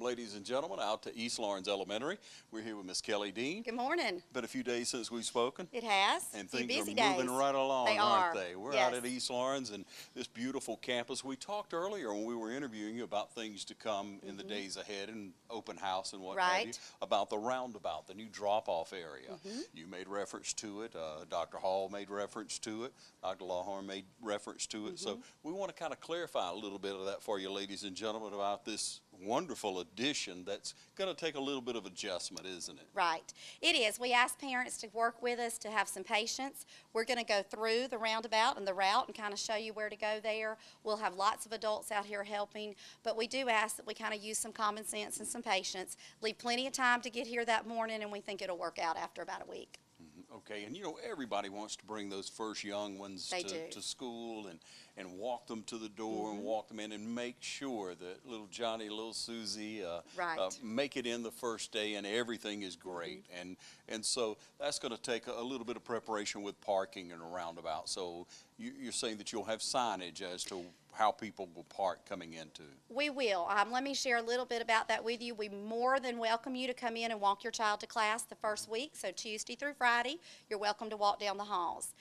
ladies and gentlemen, out to East Lawrence Elementary. We're here with Miss Kelly Dean. Good morning. Been a few days since we've spoken. It has. And few things busy are moving days. right along, They aren't are. they? We're Yes. out at East Lawrence and this beautiful campus. We talked earlier when we were interviewing you about things to come in the days ahead and open house and what have you, about the Roundabout, the new drop-off area. You made reference to it. Dr. Hall made reference to it. Dr. Lawhorn made reference to it. So we want to kind of clarify a little bit of that for you, ladies and gentlemen, about this wonderful addition that's going to take a little bit of adjustment, isn't it? Right. It is. We ask parents to work with us, to have some patience. We're going to go through the roundabout and the route and kind of show you where to go there. We'll have lots of adults out here helping, but we do ask that we kind of use some common sense and some patience. Leave plenty of time to get here that morning, and we think it'll work out after about a week. Okay, and you know, everybody wants to bring those first young ones to school and walk them to the door and walk them in and make sure that little Johnny, little Susie make it in the first day and everything is great. And so that's going to take a little bit of preparation with parking and a roundabout. So you're saying that you'll have signage as to how people will park coming into. We will. Let me share a little bit about that with you. We more than welcome you to come in and walk your child to class the first week, so Tuesday through Friday, you're welcome to walk down the halls.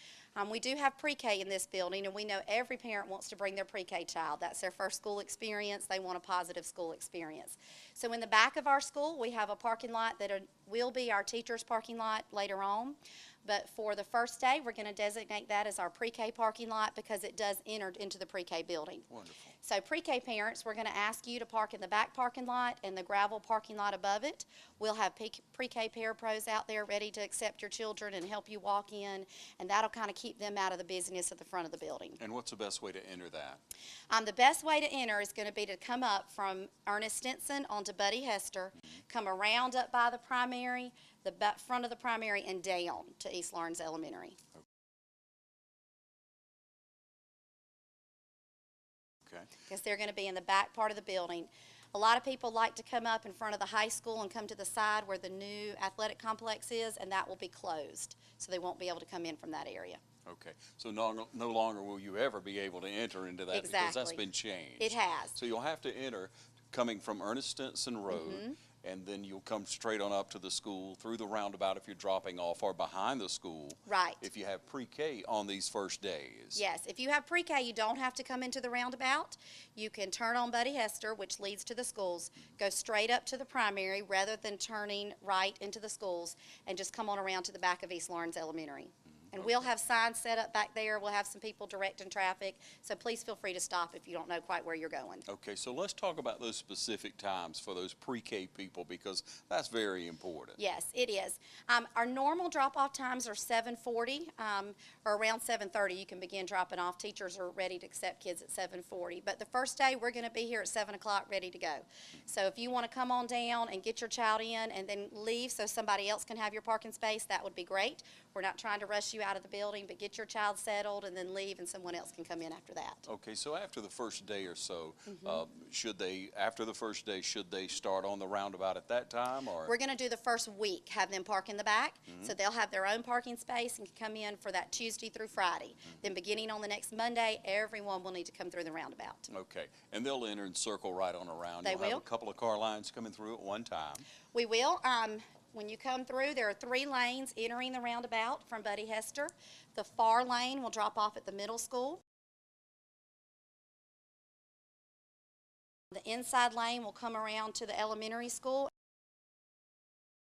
We do have pre-K in this building, and we know every parent wants to bring their pre-K child. That's their first school experience. They want a positive school experience. So in the back of our school, we have a parking lot that will be our teacher's parking lot later on. But for the first day, we're going to designate that as our pre-K parking lot because it does enter into the pre-K building. Wonderful. So pre-K parents, we're going to ask you to park in the back parking lot and the gravel parking lot above it. We'll have pre-K parapros out there ready to accept your children and help you walk in, and that'll kind of keep them out of the busyness at the front of the building. And what's the best way to enter that? The best way to enter is going to be to come up from Ernest Stinson onto Buddy Hester, come around up by the primary, the front of the primary, and down to East Lawrence Elementary. Okay. Because they're going to be in the back part of the building. A lot of people like to come up in front of the high school and come to the side where the new athletic complex is, and that will be closed, so they won't be able to come in from that area. Okay, so no longer will you ever be able to enter into that because that's been changed. It has. So you'll have to enter coming from Ernest Stinson Road, and then you'll come straight on up to the school through the roundabout if you're dropping off, or behind the school. Right. If you have pre-K on these first days. Yes, if you have pre-K, you don't have to come into the roundabout. You can turn on Buddy Hester, which leads to the schools, go straight up to the primary rather than turning right into the schools, and just come on around to the back of East Lawrence Elementary. And we'll have signs set up back there. We'll have some people directing traffic. So please feel free to stop if you don't know quite where you're going. Okay, so let's talk about those specific times for those pre-K people because that's very important. Yes, it is. Our normal drop-off times are 7:40 or around 7:30. You can begin dropping off. Teachers are ready to accept kids at 7:40. But the first day, we're going to be here at 7 o'clock ready to go. So if you want to come on down and get your child in and then leave so somebody else can have your parking space, that would be great. We're not trying to rush you out of the building, but get your child settled and then leave, and someone else can come in after that. Okay, so after the first day or so, after the first day, should they start on the roundabout at that time? Or we're going to do the first week, have them park in the back, so they'll have their own parking space and can come in for that Tuesday through Friday. Then beginning on the next Monday, everyone will need to come through the roundabout. Okay, and they'll enter and circle right on around. They You'll will. have a couple of car lines coming through at one time. We will. When you come through, there are 3 lanes entering the roundabout from Buddy Hester. The far lane will drop off at the middle school. The inside lane will come around to the elementary school,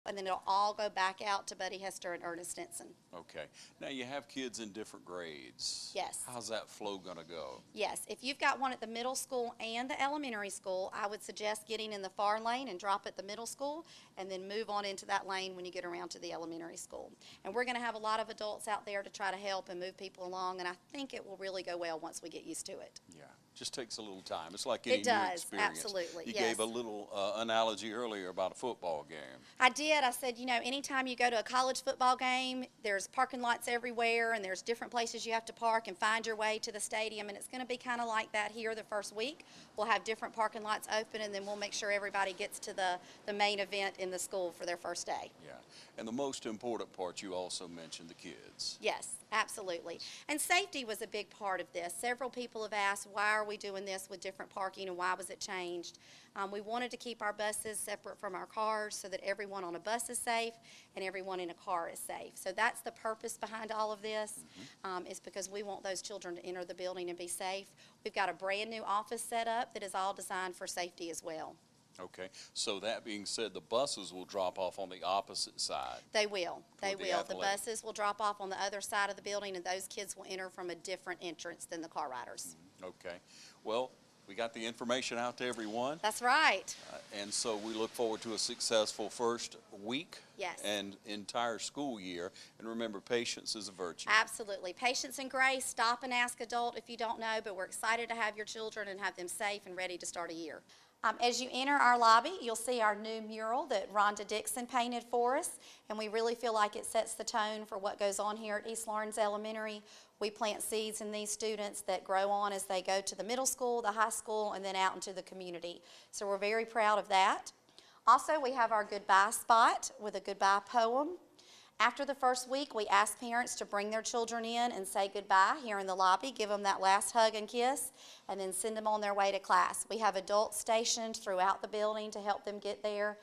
and then it'll all go back out to Buddy Hester and Ernest Stinson. Okay. Now you have kids in different grades. Yes. How's that flow going to go? Yes. If you've got one at the middle school and the elementary school, I would suggest getting in the far lane and drop at the middle school and then move on into that lane when you get around to the elementary school. And we're going to have a lot of adults out there to try to help and move people along, and I think it will really go well once we get used to it. Yeah. Just takes a little time. It's like any new experience. It does, absolutely. You yes. gave a little analogy earlier about a football game. I did. I said, you know, anytime you go to a college football game, there's parking lots everywhere, and there's different places you have to park and find your way to the stadium, and it's going to be kind of like that here the first week. We'll have different parking lots open, and then we'll make sure everybody gets to the main event in the school for their first day. Yeah. And the most important part, you also mentioned the kids. Yes, absolutely. And safety was a big part of this. Several people have asked, why are are we doing this with different parking and why was it changed? We wanted to keep our buses separate from our cars so that everyone on a bus is safe and everyone in a car is safe. So that's the purpose behind all of this, is because we want those children to enter the building and be safe. We've got a brand new office set up that is all designed for safety as well. Okay, so that being said, the buses will drop off on the opposite side. They will. They the will. The athletic. buses will drop off on the other side of the building, and those kids will enter from a different entrance than the car riders. Okay, well, we got the information out to everyone. That's right. And so we look forward to a successful first week. Yes. And entire school year. And remember, patience is a virtue. Absolutely. Patience and grace. Stop and ask adult if you don't know, but we're excited to have your children and have them safe and ready to start a year. As you enter our lobby, you'll see our new mural that Rhonda Dixon painted for us, and we really feel like it sets the tone for what goes on here at East Lawrence Elementary. We plant seeds in these students that grow on as they go to the middle school, the high school, and then out into the community. So we're very proud of that. Also, we have our goodbye spot with a goodbye poem. After the first week, we ask parents to bring their children in and say goodbye here in the lobby, give them that last hug and kiss, and then send them on their way to class. We have adults stationed throughout the building to help them get there,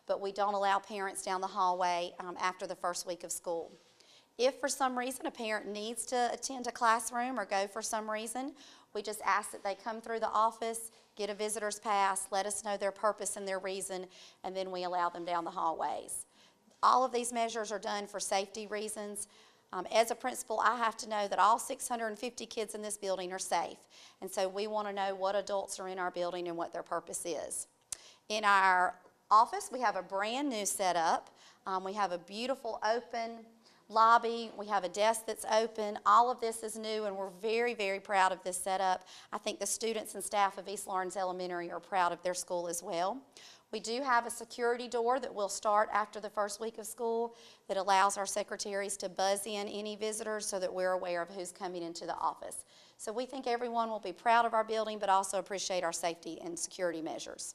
but we don't allow parents down the hallway after the first week of school. If for some reason a parent needs to attend a classroom or go for some reason, we just ask that they come through the office, get a visitor's pass, let us know their purpose and their reason, and then we allow them down the hallways. All of these measures are done for safety reasons. As a principal, I have to know that all 650 kids in this building are safe. And so we want to know what adults are in our building and what their purpose is. In our office, we have a brand new setup. We have a beautiful open lobby. We have a desk that's open. All of this is new, and we're very, very proud of this setup. I think the students and staff of East Lawrence Elementary are proud of their school as well. We do have a security door that will start after the first week of school that allows our secretaries to buzz in any visitors so that we're aware of who's coming into the office. So we think everyone will be proud of our building, but also appreciate our safety and security measures.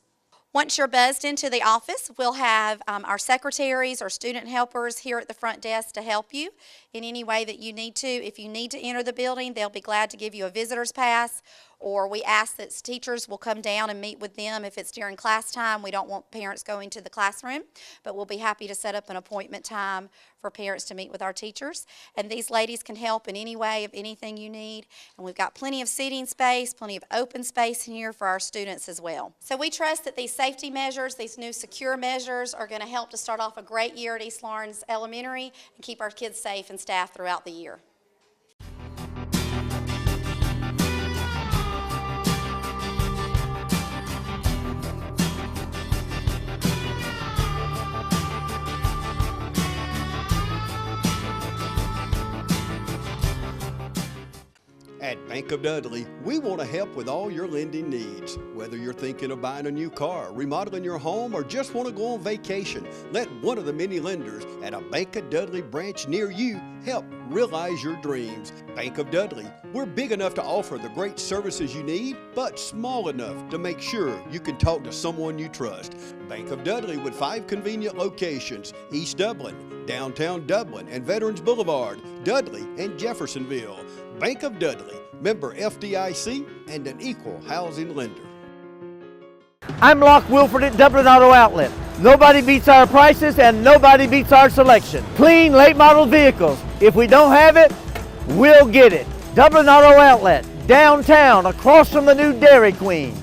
Once you're buzzed into the office, we'll have our secretaries or student helpers here at the front desk to help you in any way that you need to. If you need to enter the building, they'll be glad to give you a visitor's pass, or we ask that teachers will come down and meet with them if it's during class time. We don't want parents going to the classroom, but we'll be happy to set up an appointment time for parents to meet with our teachers. And these ladies can help in any way of anything you need. And we've got plenty of seating space, plenty of open space in here for our students as well. So we trust that these safety measures, these new secure measures, are going to help to start off a great year at East Lawrence Elementary and keep our kids safe and staff throughout the year. At Bank of Dudley, we want to help with all your lending needs. Whether you're thinking of buying a new car, remodeling your home, or just want to go on vacation, let one of the many lenders at a Bank of Dudley branch near you help realize your dreams. Bank of Dudley, we're big enough to offer the great services you need, but small enough to make sure you can talk to someone you trust. Bank of Dudley with 5 convenient locations: East Dublin, downtown Dublin, and Veterans Boulevard, Dudley, and Jeffersonville. Bank of Dudley, member FDIC, and an equal housing lender. I'm Locke Wilford at Dublin Auto Outlet. Nobody beats our prices and nobody beats our selection. Clean, late model vehicles. If we don't have it, we'll get it. Dublin Auto Outlet, downtown, across from the new Dairy Queen.